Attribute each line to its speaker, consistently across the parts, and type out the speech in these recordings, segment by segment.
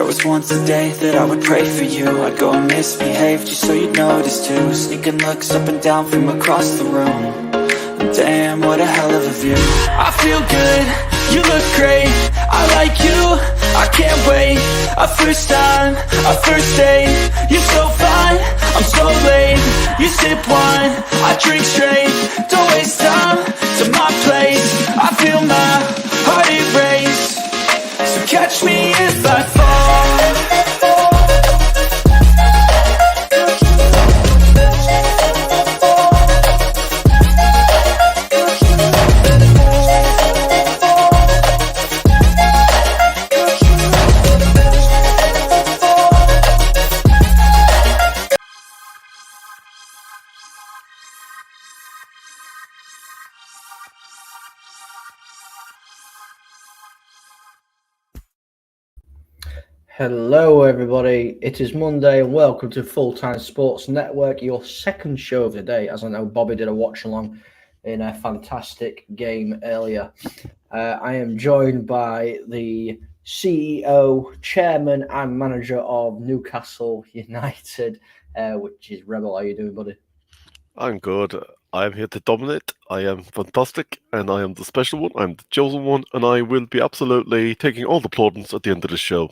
Speaker 1: was once a day that I would pray for you. I'd go and misbehave just so you'd notice too. Sneaking looks up and down from across the room. And damn, what a hell of a view. I feel good, you look great, I like you, I can't wait. A first time, a first date, you're so fine, I'm so late. You sip wine, I drink straight, don't waste time to my place. I feel my heart erase, so catch me if I fall.
Speaker 2: Hello everybody, it is Monday and welcome to Full Time Sports Network, your second show of the day, as I know Bobby did a watch along in a fantastic game earlier. I am joined by the CEO, chairman and manager of Newcastle United, which is Rebel. How are you doing, buddy?
Speaker 3: I'm good. I'm here to dominate. I am fantastic and I am the special one. I'm the chosen one and I will be absolutely taking all the plaudits at the end of the show.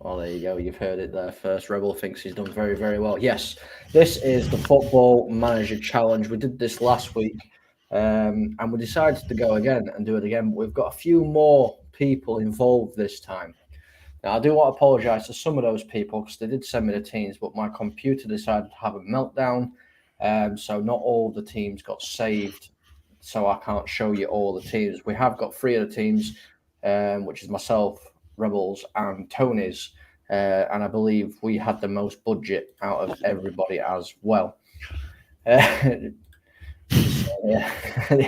Speaker 2: Well, there you go. You've heard it there first. Rebel thinks he's done very, very well. Yes, this is the Football Manager Challenge. We did this last week and we decided to go again and do it again. But we've got a few more people involved this time. Now, I do want to apologise to some of those people because they did send me the teams, but my computer decided to have a meltdown. So not all the teams got saved. So I can't show you all the teams. We have got 3 of the teams, which is myself, Rebels and Tony's, and I believe we had the most budget out of everybody as well. The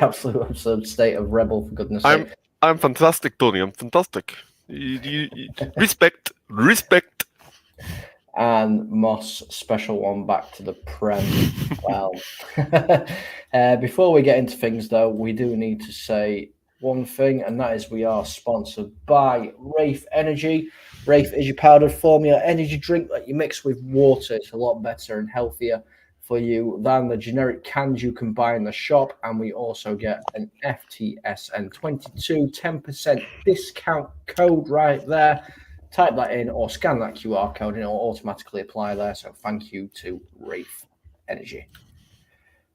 Speaker 2: absolute absurd state of Rebel, for goodness sake.
Speaker 3: I'm fantastic, Tony. I'm fantastic. You respect.
Speaker 2: And Moss, special one back to the Prem. Well, before we get into things, though, we do need to say one thing, and that is we are sponsored by Rafe Energy. Rafe is your powdered formula energy drink that you mix with water. It's a lot better and healthier for you than the generic cans you can buy in the shop. And we also get an FTSN22 10% discount code right there. Type that in or scan that QR code and it'll automatically apply there. So thank you to Rafe Energy.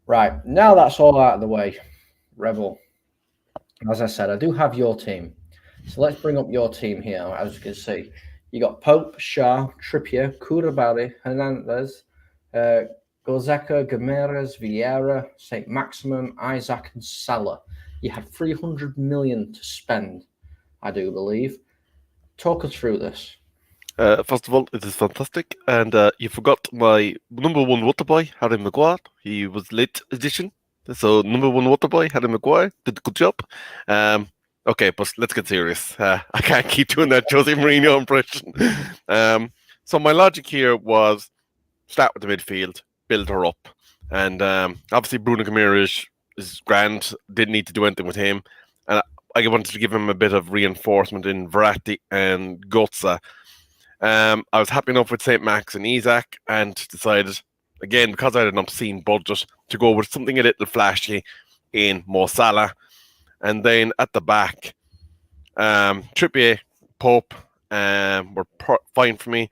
Speaker 2: Right, now that's all out of the way, Rebel. As I said, I do have your team. So let's bring up your team here. As you can see, you got Pope, Shah, Trippier, Koulibaly, Hernandez, Gozeka, Gameres, Vieira, St. Maximum, Isaac, and Salah. You had 300 million to spend, I do believe. Talk us through this.
Speaker 3: First of all, it is fantastic. And you forgot my number one water boy, Harry Maguire. He was late edition. So number one water boy, Harry Maguire, did a good job. Okay, but let's get serious. I can't keep doing that Jose Mourinho impression. So my logic here was start with the midfield, build her up. And obviously Bruno Guimaraes is grand, didn't need to do anything with him. And I wanted to give him a bit of reinforcement in Verratti and Götze. I was happy enough with St. Max and Isaac and decided, again, because I had an obscene budget, to go with something a little flashy in Mo Salah. And then at the back, Trippier, Pope were fine for me.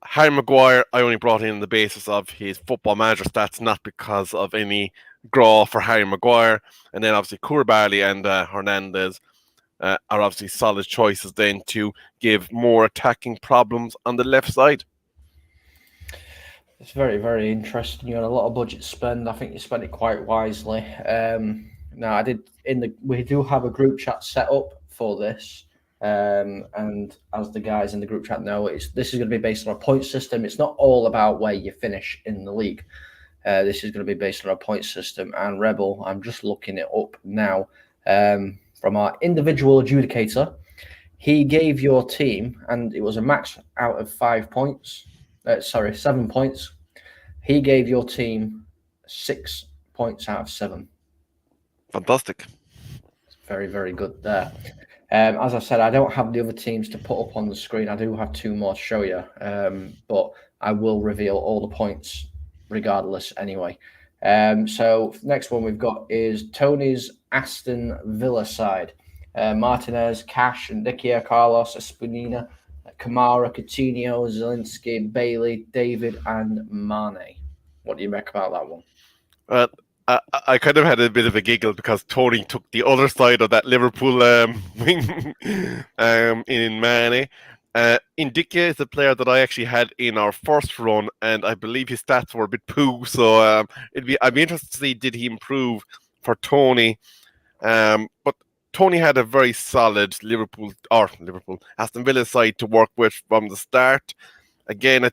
Speaker 3: Harry Maguire, I only brought in on the basis of his Football Manager stats, not because of any draw for Harry Maguire. And then obviously Koulibaly and Hernandez are obviously solid choices then to give more attacking problems on the left side.
Speaker 2: It's very, very interesting. You had a lot of budget spend. I think you spent it quite wisely. Now, we do have a group chat set up for this. And as the guys in the group chat know, this is going to be based on a point system. It's not all about where you finish in the league. This is going to be based on a point system. And Rebel, I'm just looking it up now from our individual adjudicator. He gave your team, and it was a max out of 7 points. He gave your team 6 points out of 7.
Speaker 3: Fantastic.
Speaker 2: Very, very good there. As I said, I don't have the other teams to put up on the screen. I do have 2 more to show you, but I will reveal all the points regardless anyway. So next one we've got is Tony's Aston Villa side. Martinez, Cash, and Dikia, Carlos, Espinina, Kamara, Coutinho, Zelensky, Bailey, David, and Mane. What do you make about that one?
Speaker 3: I kind of had a bit of a giggle because Tony took the other side of that Liverpool wing in Mane. Indicia is a player that I actually had in our first run, and I believe his stats were a bit poo. So I'd be interested to see did he improve for Tony. But Tony had a very solid Aston Villa side to work with from the start. Again,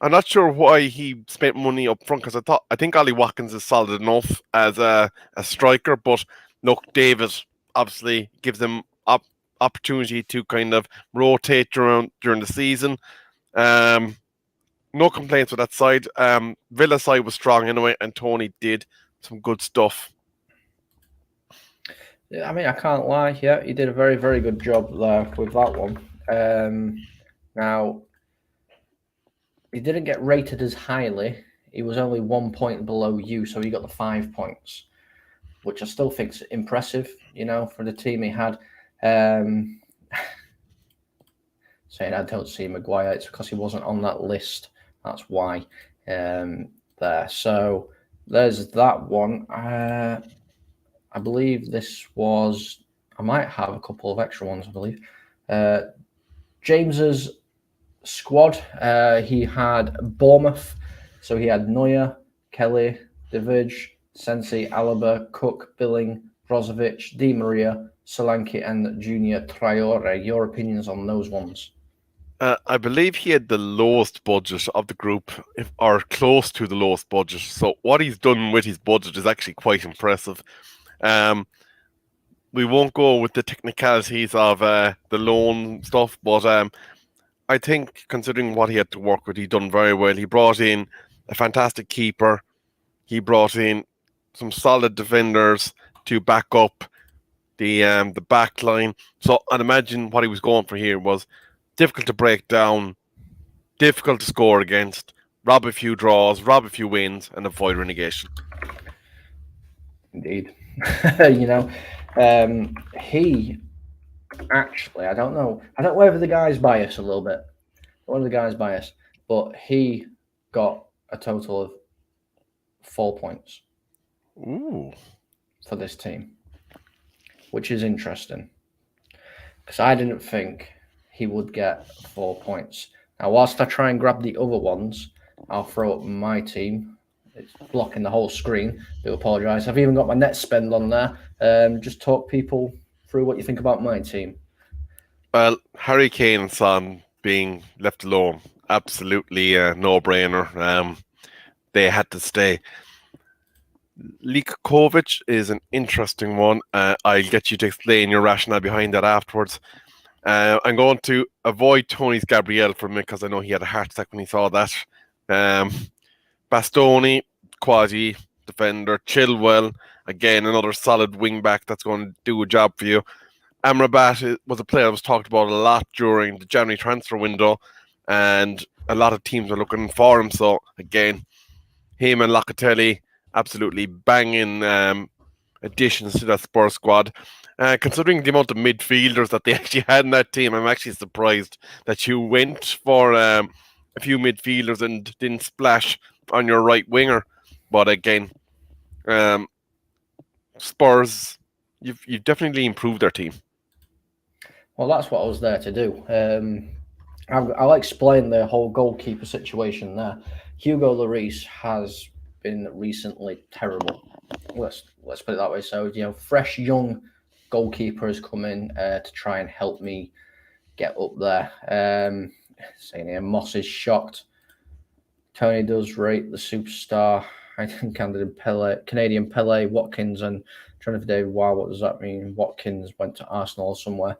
Speaker 3: I'm not sure why he spent money up front because I think Ollie Watkins is solid enough as a striker, but look, David obviously gives them opportunity to kind of rotate during the season. No complaints with that side. Villa side was strong anyway, and Tony did some good stuff.
Speaker 2: I mean, I can't lie. Yeah, he did a very, very good job there with that one. Now, he didn't get rated as highly. He was only 1 point below you, so he got the 5 points, which I still think is impressive, for the team he had. Saying I don't see Maguire, it's because he wasn't on that list. That's why. There. So there's that one. I believe this was. I might have a couple of extra ones. I believe James's squad. He had Bournemouth, so he had Neuer, Kelly, David, Sensi, Alaba, Cook, Billing, Brozovic, Di Maria, Solanke, and Junior Traore. Your opinions on those ones?
Speaker 3: I believe he had the lowest budget of the group, or close to the lowest budget. So what he's done with his budget is actually quite impressive. We won't go with the technicalities of the loan stuff, but I think considering what he had to work with, he done very well. He brought in a fantastic keeper. He brought in some solid defenders to back up the back line. So I'd imagine what he was going for here was difficult to break down, difficult to score against, rob a few draws, rob a few wins, and avoid relegation.
Speaker 2: Indeed. He actually, I don't know whether the guy's biased a little bit. One of the guys biased, but he got a total of 4 points.
Speaker 3: Ooh.
Speaker 2: For this team, which is interesting because I didn't think he would get 4 points. Now, whilst I try and grab the other ones, I'll throw up my team. It's blocking the whole screen. Do apologise. I've even got my net spend on there. Just talk people through what you think about my team.
Speaker 3: Well, Harry Kane and Son being left alone, absolutely a no-brainer. They had to stay. Lik Kovic is an interesting one. I'll get you to explain your rationale behind that afterwards. I'm going to avoid Tony's Gabriel for a minute because I know he had a heart attack when he saw that. Bastoni, quasi defender. Chilwell, again, another solid wing back that's going to do a job for you. Amrabat was a player that was talked about a lot during the January transfer window, and a lot of teams are looking for him. So, again, him and Locatelli, absolutely banging additions to that Spurs squad. Considering the amount of midfielders that they actually had in that team, I'm actually surprised that you went for a few midfielders and didn't splash on your right winger. But again, Spurs, you've definitely improved their team.
Speaker 2: Well, that's what I was there to do. I'll explain the whole goalkeeper situation there. Hugo Lloris has been recently terrible. Let's put it that way. So, fresh young goalkeeper has come in to try and help me get up there. Saying here, Moss is shocked. Tony does rate the superstar. I think Canadian Pele, Watkins, and trying to David. Wow, what does that mean? Watkins went to Arsenal or somewhere.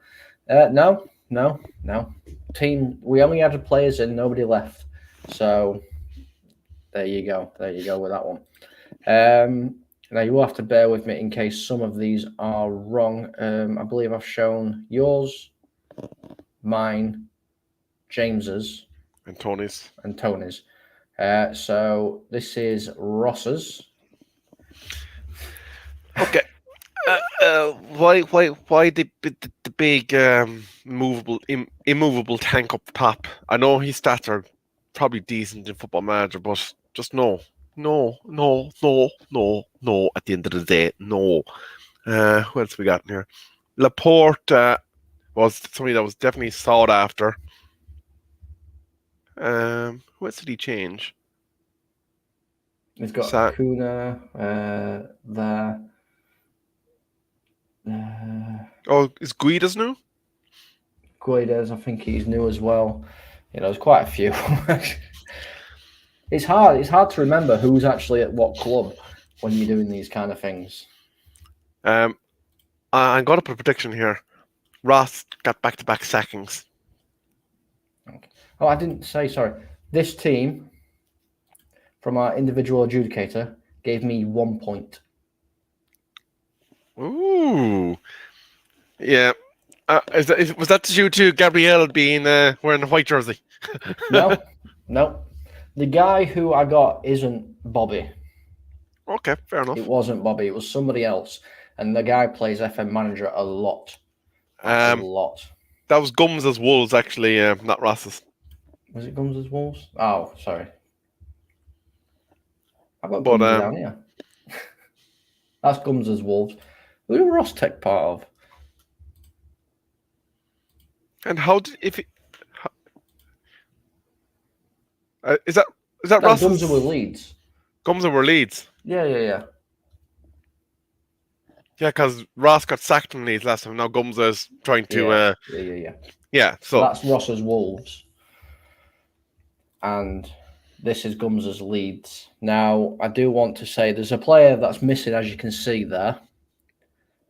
Speaker 2: No. Team, we only had players in, nobody left. So there you go with that one. Now you will have to bear with me in case some of these are wrong. I believe I've shown yours, mine, James's,
Speaker 3: And Tony's.
Speaker 2: and Tony's. So this is Ross's.
Speaker 3: Okay. Why the big immovable tank up top? I know his stats are probably decent in Football Manager, but just no. At the end of the day, no. What else we got in here? Laporte was somebody that was definitely sought after. Who else did he change?
Speaker 2: He's got Kuna there.
Speaker 3: Is Guida's new?
Speaker 2: Guedes, I think he's new as well. There's quite a few. It's hard to remember who's actually at what club when you're doing these kind of things.
Speaker 3: I'm going to put a prediction here. Ross got back-to-back sackings.
Speaker 2: Okay. Oh, I didn't say, sorry. This team, from our individual adjudicator, gave me 1 point.
Speaker 3: Ooh. Yeah. Was that due to Gabrielle being wearing a white jersey?
Speaker 2: No. The guy who I got isn't Bobby.
Speaker 3: Okay, fair enough.
Speaker 2: It wasn't Bobby. It was somebody else. And the guy plays FM Manager a lot. A lot.
Speaker 3: That was Gums as Wolves, actually, not Ross's.
Speaker 2: Was it Gums as Wolves? Oh, sorry. I've got Gums down here. That's Gums as Wolves. Who did Ross take part of?
Speaker 3: And how did is that Ross's?
Speaker 2: Gums were Leeds.
Speaker 3: Gums were Leeds.
Speaker 2: Yeah.
Speaker 3: Yeah, because Ross got sacked in Leeds last time. Now Gums is trying to. Yeah. So
Speaker 2: that's Ross's Wolves, and this is Gums's Leeds. Now, I do want to say there's a player that's missing, as you can see there.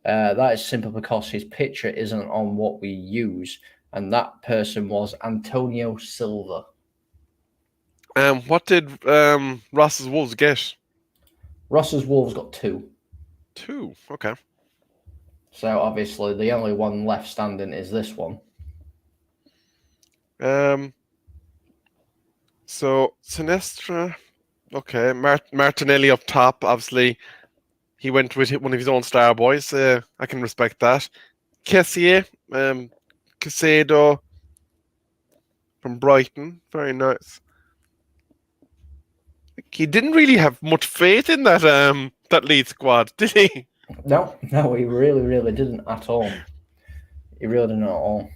Speaker 2: That is simply because his picture isn't on what we use, and that person was Antonio Silva.
Speaker 3: What did Ross's Wolves get?
Speaker 2: Ross's Wolves got 2.
Speaker 3: 2, okay.
Speaker 2: So obviously the only one left standing is this one.
Speaker 3: So Sinistra, okay. Martinelli up top. Obviously, he went with one of his own star boys. I can respect that. Kessier, Casado from Brighton, very nice. He didn't really have much faith in that Leeds squad, did he?
Speaker 2: No, he really didn't at all. He really didn't at all.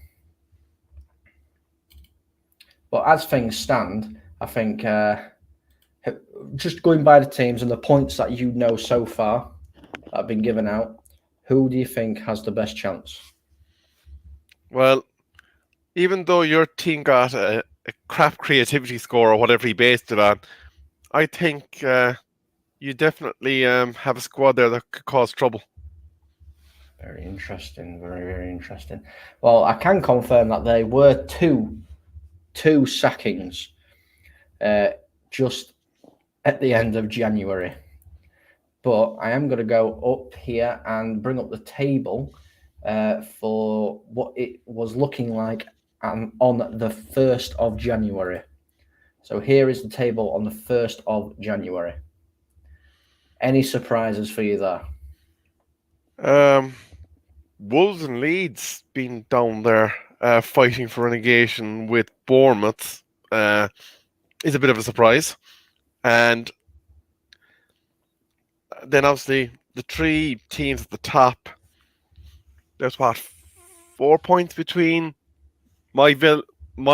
Speaker 2: But as things stand, I think just going by the teams and the points that you know so far that have been given out, who do you think has the best chance?
Speaker 3: Well, even though your team got a crap creativity score or whatever he based it on, I think you definitely have a squad there that could cause trouble.
Speaker 2: Very interesting. Very interesting. Well, I can confirm that there were two sackings just at the end of January. But I am going to go up here and bring up the table for what it was looking like on the 1st of January. So here is the table on the 1st of January. Any surprises for you there?
Speaker 3: Wolves and Leeds being down there fighting for relegation with Bournemouth is a bit of a surprise. And then obviously the 3 teams at the top, there's 4 points between my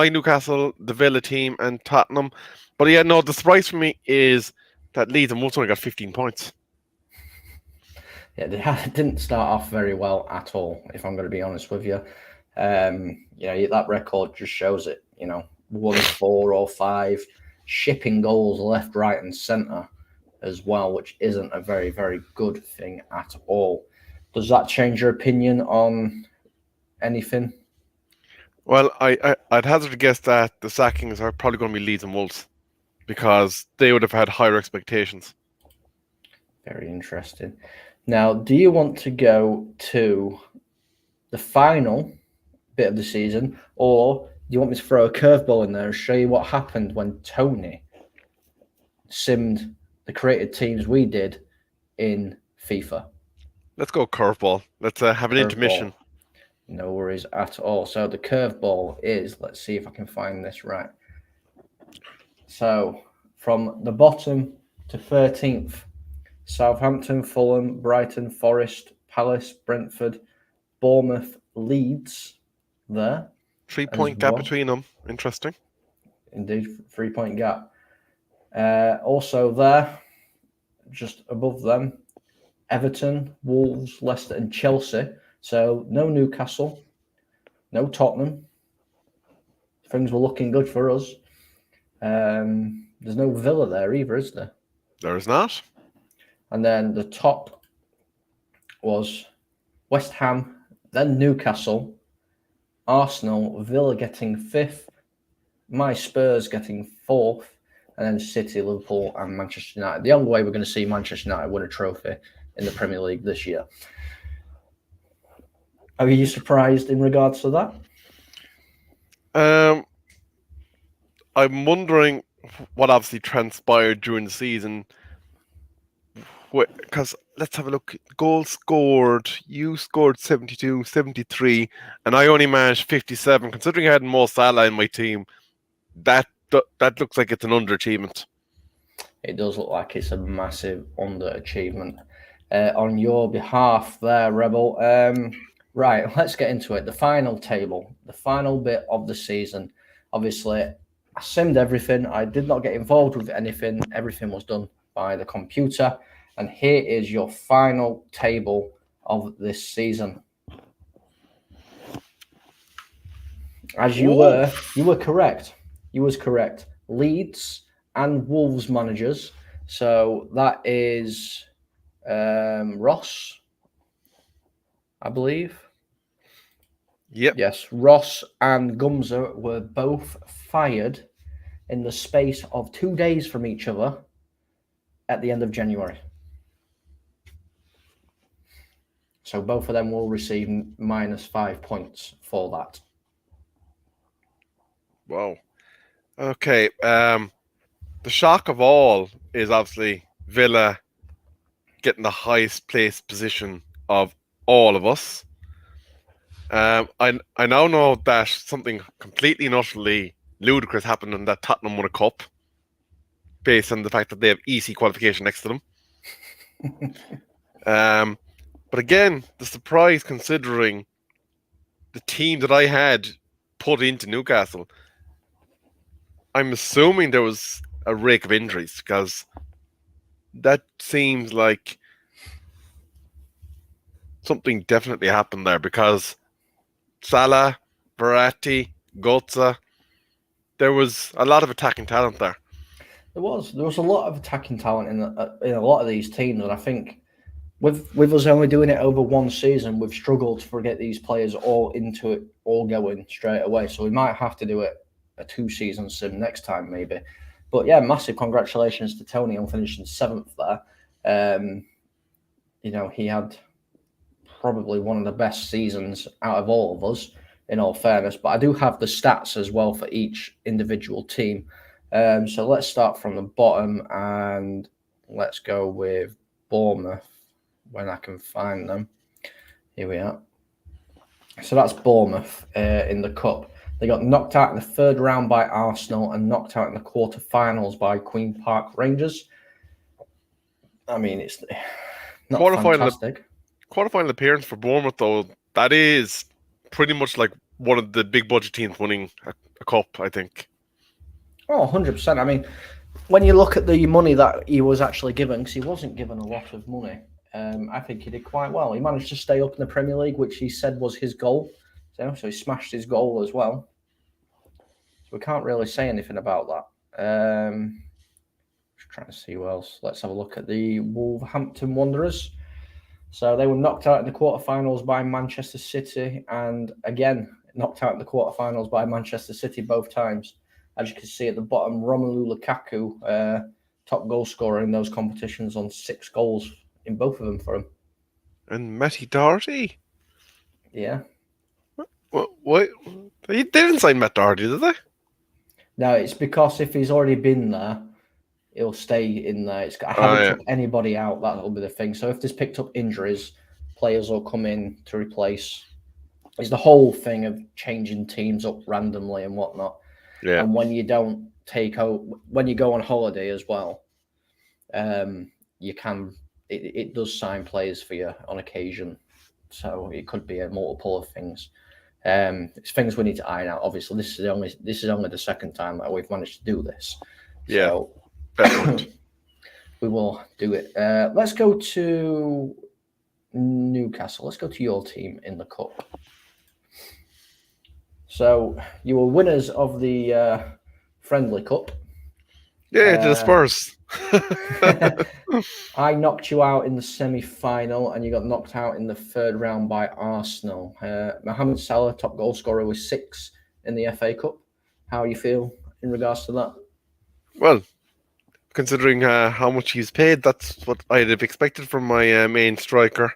Speaker 3: Newcastle, the Villa team, and Tottenham. But yeah, no, the surprise for me is that Leeds and Wolves only got 15 points.
Speaker 2: Yeah, they didn't start off very well at all, if I'm going to be honest with you. That record just shows it. 1, 4 or 5 shipping goals left, right, and centre as well, which isn't a very, very good thing at all. Does that change your opinion on anything?
Speaker 3: Well, I'd hazard to guess that the sackings are probably going to be Leeds and Wolves because they would have had higher expectations.
Speaker 2: Very interesting. Now, do you want to go to the final bit of the season, or do you want me to throw a curveball in there and show you what happened when Tony simmed the created teams we did in FIFA?
Speaker 3: Let's go curveball. Let's have an intermission.
Speaker 2: No worries at all. So the curveball is, let's see if I can find this right. So from the bottom to 13th, Southampton, Fulham, Brighton, Forest, Palace, Brentford, Bournemouth, Leeds there.
Speaker 3: 3-point gap between them. Interesting.
Speaker 2: Indeed, 3-point gap. Also there, just above them, Everton, Wolves, Leicester and Chelsea. So no Newcastle, no Tottenham. Things were looking good for us. There's no Villa there either, is there?
Speaker 3: There is not.
Speaker 2: And then the top was West Ham, then Newcastle, Arsenal, Villa getting 5th, my Spurs getting 4th, and then City, Liverpool, and Manchester United. The only way we're going to see Manchester United win a trophy in the Premier League this year. Are you surprised in regards to
Speaker 3: that? I'm wondering what obviously transpired during the season. Because let's have a look. Goals scored. You scored 72, 73, and I only managed 57. Considering I had Mo Salah in my team, that looks like it's an underachievement.
Speaker 2: It does look like it's a massive underachievement on your behalf there, Rebel. Right, let's get into it. The final table, the final bit of the season. Obviously, I simmed everything. I did not get involved with anything. Everything was done by the computer. And here is your final table of this season. As you were correct. You was correct. Leeds and Wolves managers. So that is Ross, I believe.
Speaker 3: Yep.
Speaker 2: Yes, Ross and Gumza were both fired in the space of 2 days from each other at the end of January. So both of them will receive -5 points for that.
Speaker 3: Wow. Okay. The shock of all is obviously Villa getting the highest placed position of all of us. I now know that something completely and utterly ludicrous happened and that Tottenham won a cup based on the fact that they have EC qualification next to them. But again, the surprise considering the team that I had put into Newcastle, I'm assuming there was a rake of injuries because that seems like something definitely happened there because Salah, Verratti, Götze, there was a lot of attacking talent there.
Speaker 2: There was a lot of attacking talent in a lot of these teams, and I think with us only doing it over one season, we've struggled to get these players all into it, all going straight away. So we might have to do it a 2-season sim next time, maybe. But yeah, massive congratulations to Tony on finishing 7th there. He had probably one of the best seasons out of all of us, in all fairness. But I do have the stats as well for each individual team. So let's start from the bottom and let's go with Bournemouth when I can find them. Here we are. So that's Bournemouth in the cup. They got knocked out in the 3rd round by Arsenal and knocked out in the quarterfinals by Queen Park Rangers. I mean, it's not fantastic.
Speaker 3: Quarterfinal appearance for Bournemouth, though, that is pretty much like one of the big budget teams winning a cup, I think.
Speaker 2: Oh, 100%. I mean, when you look at the money that he was actually given, because he wasn't given a lot of money, I think he did quite well. He managed to stay up in the Premier League, which he said was his goal. So he smashed his goal as well. So we can't really say anything about that. Just trying to see who else. Let's have a look at the Wolverhampton Wanderers. So they were knocked out in the quarterfinals by Manchester City, and again knocked out in the quarterfinals by Manchester City both times. As you can see at the bottom, Romelu Lukaku top goal scorer in those competitions on 6 goals in both of them for him.
Speaker 3: And Matty Doherty?
Speaker 2: Yeah.
Speaker 3: What? They didn't sign Matt Doherty, did they?
Speaker 2: No, it's because if he's already been there, he'll stay in there. It's I
Speaker 3: Oh,
Speaker 2: haven't
Speaker 3: yeah.
Speaker 2: took anybody out. That'll be the thing. So if there's picked up injuries, players will come in to replace. It's the whole thing of changing teams up randomly and whatnot.
Speaker 3: Yeah.
Speaker 2: And when you don't when you go on holiday as well, you can it does sign players for you on occasion. So it could be a multiple of things. It's things we need to iron out. Obviously, this is only the second time that we've managed to do this.
Speaker 3: Yeah.
Speaker 2: So
Speaker 3: Fair point.
Speaker 2: we will do it. Let's go to Newcastle. Let's go to your team in the cup. So you were winners of the friendly cup.
Speaker 3: Yeah, to the Spurs.
Speaker 2: I knocked you out in the semi-final, and you got knocked out in the third round by Arsenal. Mohamed Salah, top goal scorer, was 6 in the FA Cup. How you feel in regards to that?
Speaker 3: Well, considering how much he's paid, that's what I'd have expected from my main striker.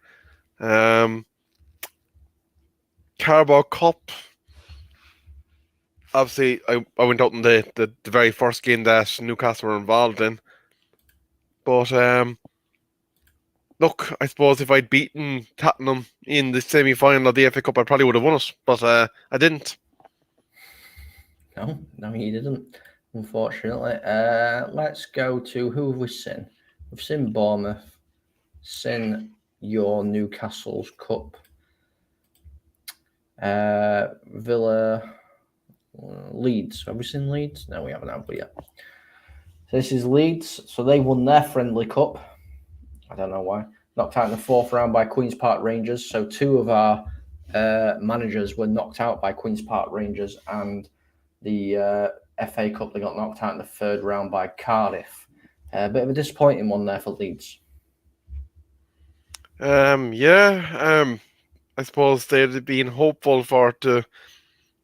Speaker 3: Carabao Cup. Obviously, I went out in the very first game that Newcastle were involved in. But look, I suppose if I'd beaten Tottenham in the semi-final of the FA Cup, I probably would have won it. But I didn't.
Speaker 2: No, you didn't, unfortunately. Let's go to who have we seen? We've seen Bournemouth, seen your Newcastle's Cup, Villa, Leeds. Have we seen Leeds? No, we haven't had yet. So this is Leeds. So they won their friendly cup. I don't know why. Knocked out in the 4th round by Queen's Park Rangers. So 2 of our managers were knocked out by Queen's Park Rangers, and the FA Cup, they got knocked out in the 3rd round by Cardiff. A bit of a disappointing one there for Leeds.
Speaker 3: I suppose they'd been hopeful for to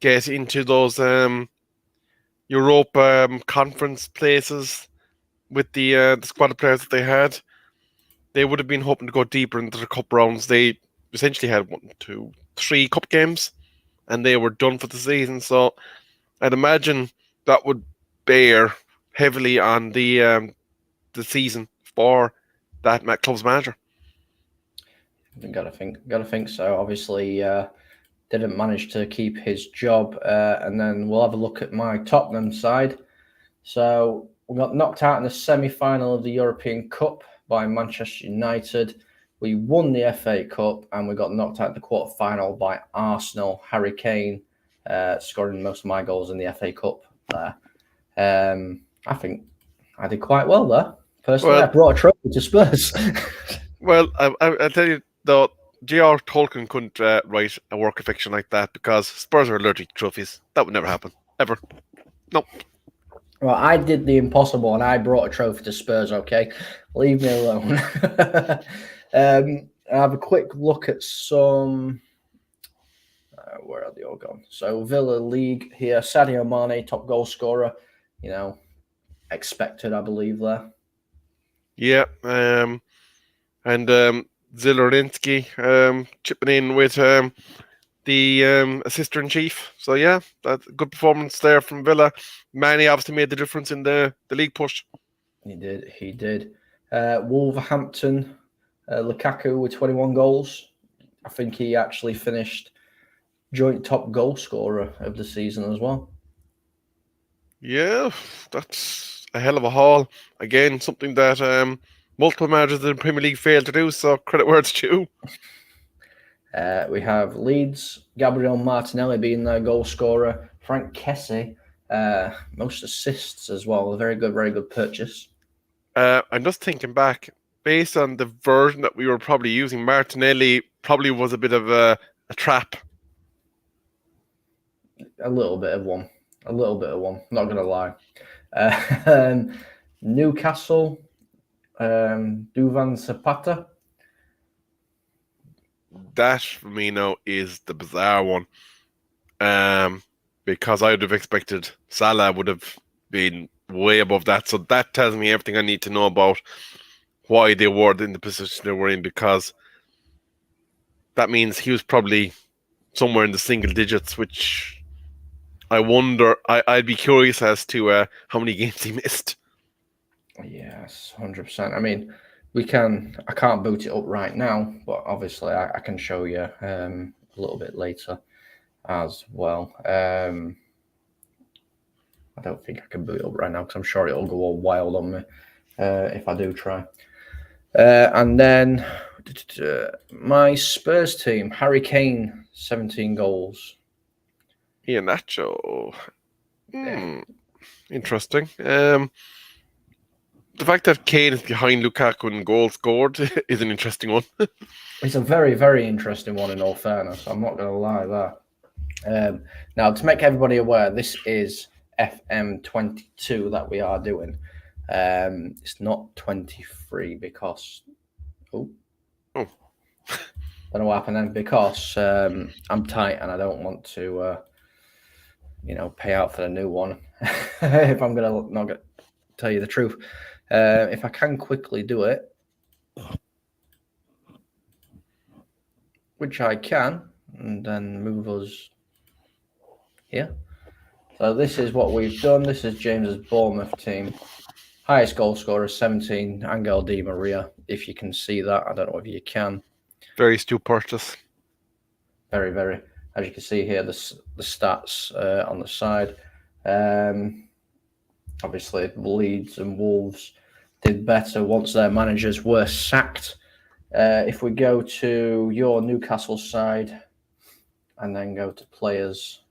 Speaker 3: get into those Europe conference places with the squad of players that they had. They would have been hoping to go deeper into the cup rounds. They essentially had 1, 2, 3 cup games, and they were done for the season. So I'd imagine that would bear heavily on the season for that club's manager.
Speaker 2: Gotta think so. Obviously, didn't manage to keep his job, and then we'll have a look at my Tottenham side. So we got knocked out in the semi-final of the European Cup by Manchester United. We won the FA Cup, and we got knocked out in the quarter-final by Arsenal. Harry Kane scoring most of my goals in the FA Cup there. I think I did quite well there. Personally, I brought a trophy to Spurs.
Speaker 3: Well, I'll tell you, though, J.R. Tolkien couldn't write a work of fiction like that, because Spurs are allergic to trophies. That would never happen. Ever. Nope.
Speaker 2: Well, I did the impossible, and I brought a trophy to Spurs, okay? Leave me alone. I have a quick look at some... where are they all gone? So, Villa League here. Sadio Mane, top goal scorer. Expected, I believe, there.
Speaker 3: Yeah. And Zelerinsky chipping in with the assistant-in-chief. So, yeah, that's a good performance there from Villa. Manny obviously made the difference in the league push.
Speaker 2: He did. Wolverhampton, Lukaku with 21 goals. I think he actually finished joint top goal scorer of the season as well.
Speaker 3: Yeah, that's a hell of a haul. Again, something that multiple managers in the Premier League failed to do, so credit where it's due.
Speaker 2: We have Leeds, Gabriel Martinelli being their goal scorer. Frank Kessie, most assists as well. A very good purchase.
Speaker 3: I'm just thinking back, based on the version that we were probably using, Martinelli probably was a bit of a trap.
Speaker 2: A little bit of one. Not going to lie. Newcastle, Duvan Zapata.
Speaker 3: That, for me now, is the bizarre one. Because I would have expected Salah would have been way above that. So that tells me everything I need to know about why they were in the position they were in, because that means he was probably somewhere in the single digits, which I wonder. I'd be curious as to how many games he missed.
Speaker 2: Yes, 100%. I mean, I can't boot it up right now, but obviously I can show you a little bit later as well. I don't think I can boot it up right now because I'm sure it'll go all wild on me if I do try. And then my Spurs team, Harry Kane, 17 goals.
Speaker 3: Ian Nacho. Interesting. The fact that Kane is behind Lukaku in goals scored is an interesting one.
Speaker 2: It's a very, very interesting one in all fairness. I'm not going to lie there. Now, to make everybody aware, this is FM22 that we are doing. It's not 23 because... Oh. Don't know what happened then. Because I'm tight and I don't want to, pay out for the new one. If I'm not going to tell you the truth. If I can quickly do it, which I can, and then move us here. So this is what we've done. This is James's Bournemouth team. Highest goal scorer, 17, Angel Di Maria. If you can see that, I don't know if you can.
Speaker 3: Very astute purchase.
Speaker 2: Very, very. As you can see here, the stats on the side. Obviously, Leeds and Wolves did better once their managers were sacked. If we go to your Newcastle side and then go to players,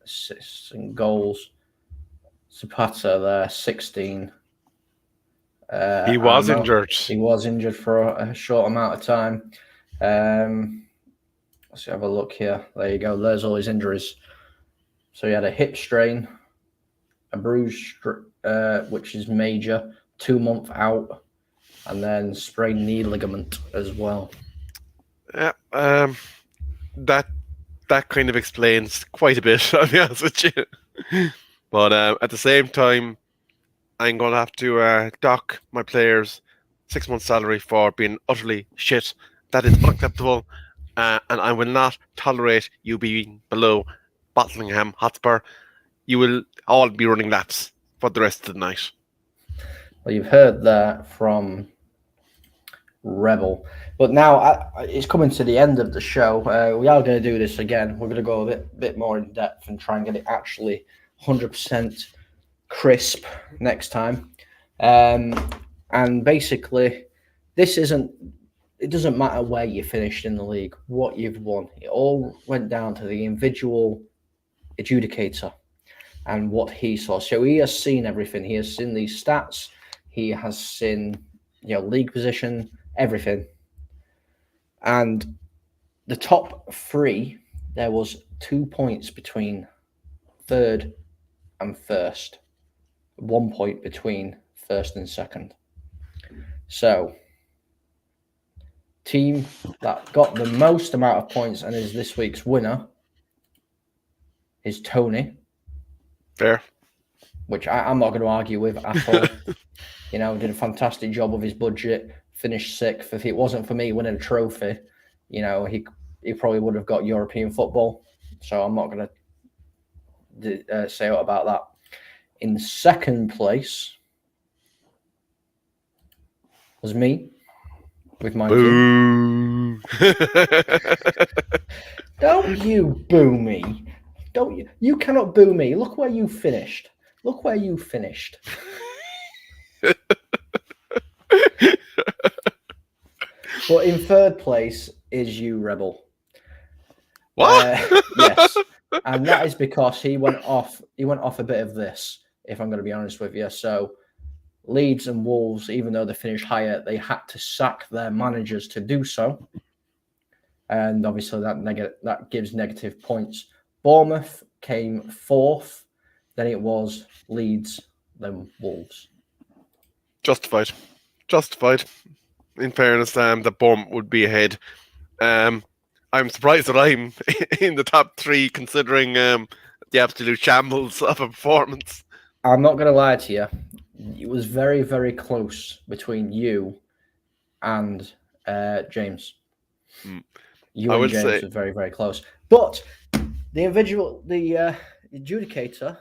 Speaker 2: assists and goals, Zapata there, 16.
Speaker 3: He was injured.
Speaker 2: He was injured for a short amount of time. Let's have a look here. There you go. There's all his injuries. So he had a hip strain, a bruise, which is major, 2 month out, and then sprained knee ligament as well.
Speaker 3: Yeah, that kind of explains quite a bit, I'll be honest with you. But at the same time, I'm going to have to dock my players 6 months' salary for being utterly shit. That is unacceptable, and I will not tolerate you being below Bottingham Hotspur. You will all be running laps for the rest of the night.
Speaker 2: Well, you've heard that from Rebel. But now it's coming to the end of the show. We are going to do this again. We're going to go a bit more in depth and try and get it actually 100% crisp next time. And basically, it doesn't matter where you finished in the league, what you've won. It all went down to the individual adjudicator and what he saw. So he has seen everything. He has seen these stats. He has seen, league position, everything. And the top three, there was 2 points between third and first. 1 point between first and second. So, team that got the most amount of points and is this week's winner is Tony.
Speaker 3: Fair.
Speaker 2: Which I'm not going to argue with at all. Did a fantastic job of his budget, finished sixth. If it wasn't for me winning a trophy, he probably would have got European football. So I'm not going to say about that. In second place was me with my team. Don't you boo me. Don't you? You cannot boo me. Look where you finished. Look where you finished. But in third place is you, Rebel.
Speaker 3: What?
Speaker 2: Yes. And that is because he went off a bit of this, if I'm going to be honest with you. So Leeds and Wolves, even though they finished higher, they had to sack their managers to do so. And obviously that gives negative points. Bournemouth came fourth. Then it was Leeds, then Wolves. Justified.
Speaker 3: In fairness, the Bournemouth would be ahead. I'm surprised that I'm in the top three, considering the absolute shambles of a performance.
Speaker 2: I'm not going to lie to you. It was very, very close between you and James.
Speaker 3: Mm.
Speaker 2: You
Speaker 3: I
Speaker 2: and
Speaker 3: will
Speaker 2: James
Speaker 3: say
Speaker 2: were very, very close. But the adjudicator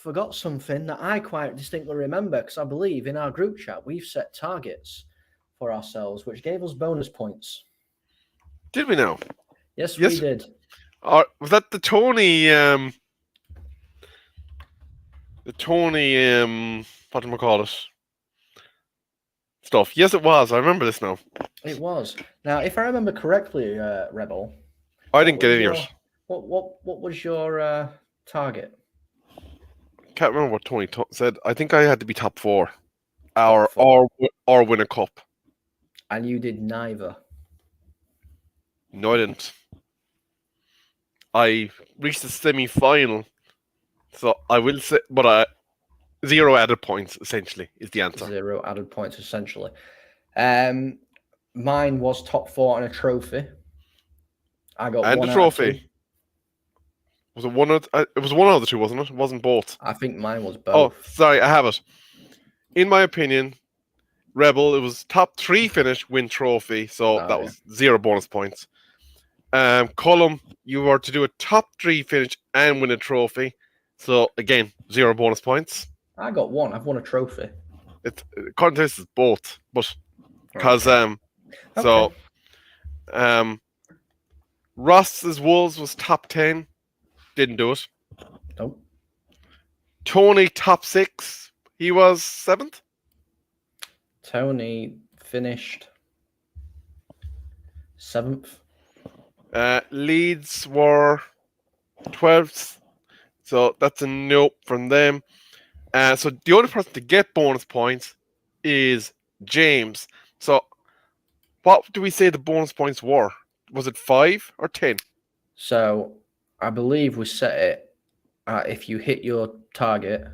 Speaker 2: forgot something that I quite distinctly remember, because I believe in our group chat we've set targets for ourselves, which gave us bonus points.
Speaker 3: did we now?
Speaker 2: Yes, we
Speaker 3: Yes.
Speaker 2: did.
Speaker 3: Or was that the Tony? The Tony. What do I call it? Stuff. Yes, it was. I remember this now.
Speaker 2: It was. Now, if I remember correctly, Rebel,
Speaker 3: I
Speaker 2: what
Speaker 3: didn't get
Speaker 2: was
Speaker 3: any of
Speaker 2: your
Speaker 3: it.
Speaker 2: what was your target?
Speaker 3: Can't remember what Tony said. I think I had to be top 4,
Speaker 2: Top
Speaker 3: or
Speaker 2: four,
Speaker 3: win a cup.
Speaker 2: and you did neither.
Speaker 3: No, I didn't. I reached the semi-final, so I will say, but 0 added points essentially is the answer.
Speaker 2: 0 added points, essentially. Mine was top 4 and a trophy. I got
Speaker 3: And
Speaker 2: 1
Speaker 3: the
Speaker 2: out of
Speaker 3: trophy.
Speaker 2: 2.
Speaker 3: Was it one? It was one out of the two, wasn't it? It wasn't both.
Speaker 2: I think mine was
Speaker 3: Oh,
Speaker 2: both.
Speaker 3: sorry, I have it. In my opinion, Rebel, it was top 3 finish, win trophy, so that was 0 bonus points. Column, you were to do a top 3 finish and win a trophy, so again, 0 bonus points.
Speaker 2: I got 1. I've won a trophy.
Speaker 3: According to this, is both, but because Ross's Wolves was top 10, didn't do it.
Speaker 2: Nope.
Speaker 3: Tony top 6, he was 7th.
Speaker 2: Tony finished 7th.
Speaker 3: Leeds were 12th, so that's a nope from them. So the only person to get bonus points is James. So what do we say the bonus points were? Was it 5 or 10?
Speaker 2: So I believe we set it if you hit your target,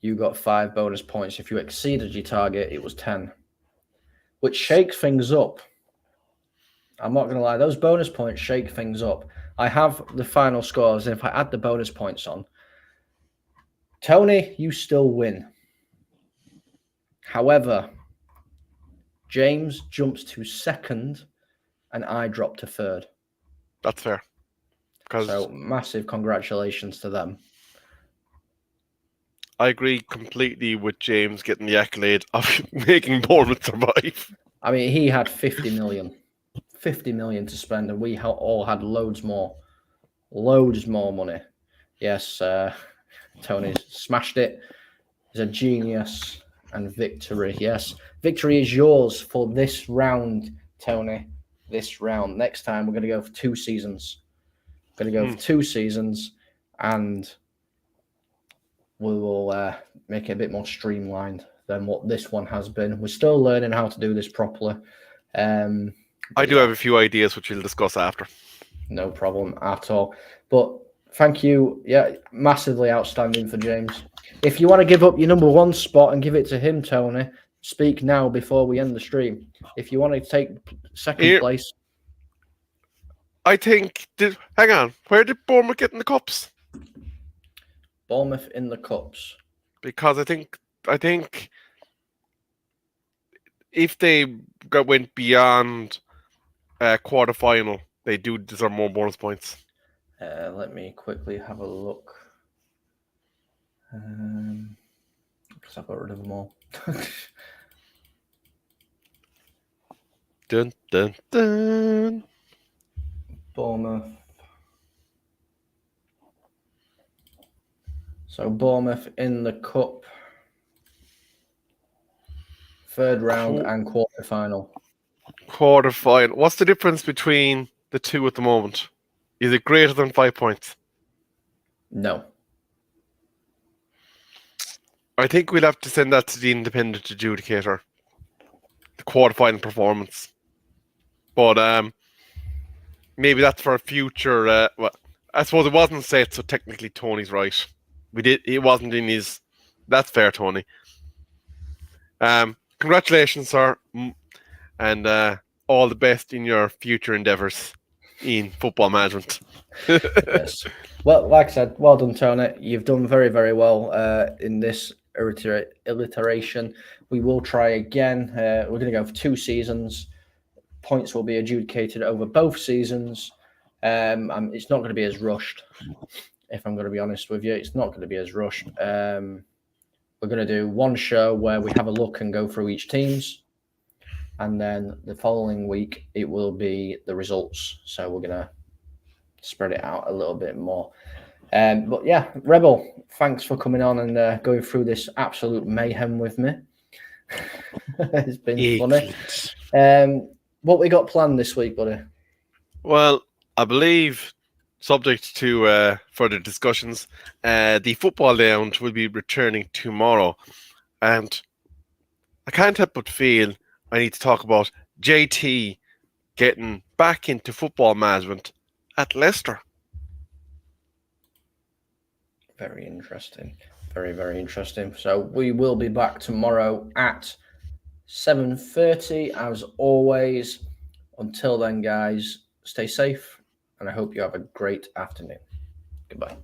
Speaker 2: you got 5 bonus points. If you exceeded your target, it was 10, which shakes things up. I'm not going to lie. Those bonus points shake things up. I have the final scores, and if I add the bonus points on, Tony, you still win. However, James jumps to 2nd, and I drop to 3rd.
Speaker 3: That's fair.
Speaker 2: So massive congratulations to them.
Speaker 3: I agree completely with James getting the accolade of making Bournemouth survive.
Speaker 2: I mean, he had 50 million. 50 million to spend, and we all had loads more money. Yes, Tony's smashed it. He's a genius. And victory, yes, victory is yours for this round, Tony. This round. Next time we're going to go for 2 seasons. Going to go for 2 seasons, and we will make it a bit more streamlined than what this one has been. We're still learning how to do this properly.
Speaker 3: I do have a few ideas which we'll discuss after.
Speaker 2: No problem at all. But thank you. Yeah, massively outstanding for James. If you want to give up your number 1 spot and give it to him, Tony, speak now before we end the stream. If you want to take 2nd place.
Speaker 3: I think, hang on, where did Bournemouth get in the cups?
Speaker 2: Bournemouth in the cups.
Speaker 3: Because I think if they went beyond quarter-final, they do deserve more bonus points.
Speaker 2: Let me quickly have a look. Because I've got rid of them all.
Speaker 3: Dun, dun, dun.
Speaker 2: Bournemouth. So Bournemouth in the cup. 3rd round and quarter-final.
Speaker 3: Quarter-final. What's the difference between the two at the moment? Is it greater than 5 points?
Speaker 2: No.
Speaker 3: I think we'll have to send that to the independent adjudicator. The quarter-final performance. But maybe that's for a future. I suppose it wasn't set, so technically Tony's right. It wasn't in his. That's fair, Tony. Congratulations, sir, and all the best in your future endeavors. in football management.
Speaker 2: Yes. Well, like I said, well done, Tony. You've done very, very well in this alliteration. We will try again. We're going to go for 2 seasons. Points will be adjudicated over both seasons. And it's not going to be as rushed, if I'm going to be honest with you. It's not going to be as rushed. We're going to do one show where we have a look and go through each team's. And then the following week, it will be the results. So we're going to spread it out a little bit more. But yeah, Rebel, thanks for coming on and going through this absolute mayhem with me. It's been funny. What we got planned this week, buddy?
Speaker 3: Well, I believe, subject to further discussions, the football lounge will be returning tomorrow, and I can't help but feel I need to talk about JT getting back into football management at Leicester.
Speaker 2: Very interesting. Very, very interesting. So we will be back tomorrow at 7:30 as always. Until then, guys, stay safe and I hope you have a great afternoon. Goodbye.